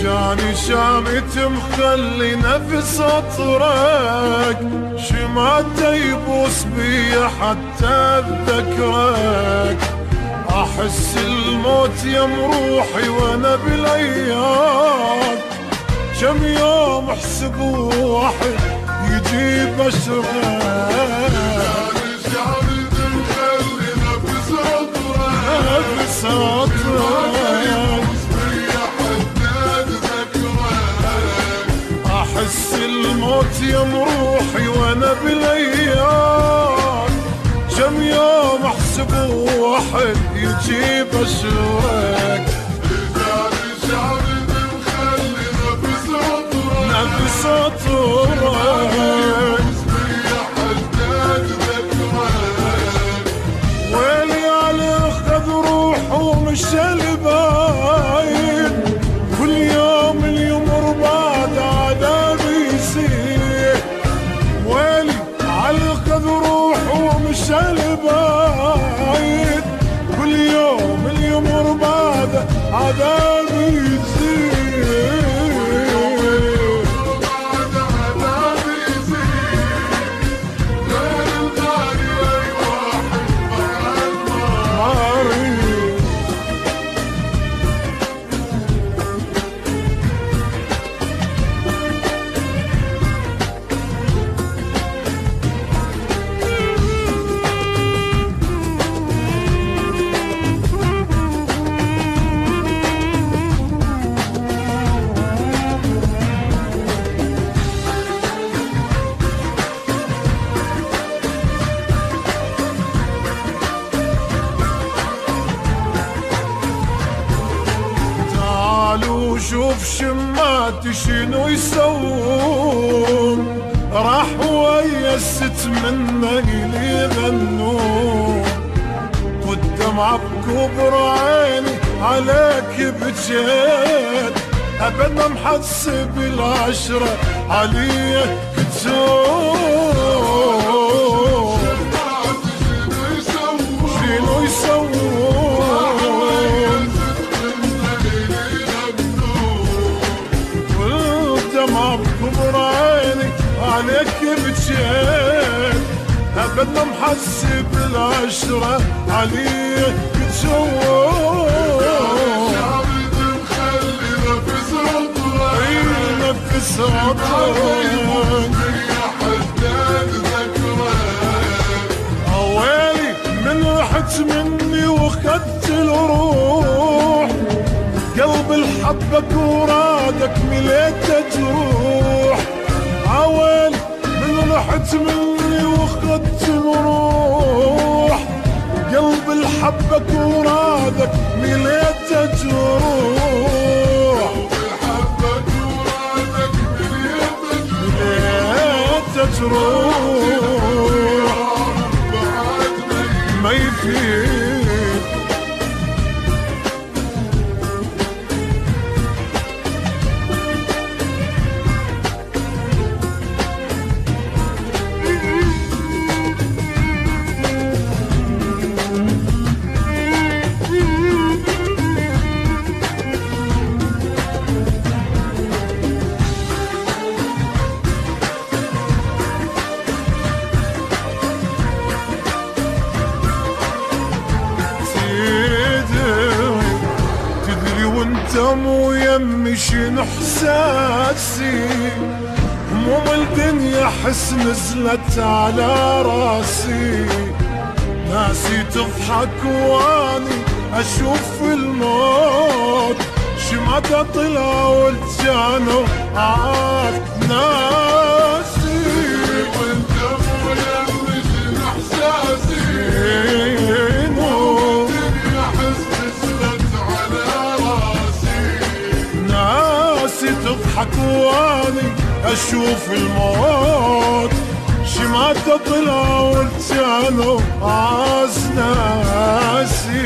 جاني شامت مخلي نفس اطرق، شماته يبوس بي حتى اتذكرك. احس الموت يم روحي وانا بالايام، كم يوم احسب واحد يجيب اشرك. نفس اطرق احس الموت يم روحي وانا بالايام، كم يوم احسب واحد يجيب اشرك. نفس اطرق ويلي على اخذ روح ومشى الباين، كل يوم اليمر بعد عذابي يزيد. ويلي على اخذ روح ومشى الباين، كل يوم اليمر بعد عذابي يزيد. شوف شماتي شنو يسوون، راح ويا الست منا إلي غنون، والدمعة بكبر عيني عليك بجيت، أبدا محسب العشرة علي كتون. شنو يسوون والدمعة بكبر عيني عليك بجيت، أبدا محسب العشرة علي كتون. نفس اطرق اويلي من رحت مني واخدت الروح، قلب الحبك ورادك مليت تروح. اويلي من رحت مني واخدت الروح، قلب الحبك ورادك مليت تروح. تروح ما يفيد. مو يمي شنو احساسي، هموم الدنيا حس نزلت على راسي، ناسي تضحك واني اشوف الموت، شمعته طلع والجانو عاد ناسي. وانت مو يمي شنو احساسي، تضحك واني اشوف الموت، شمعته طلع والجانو عاز ناسي.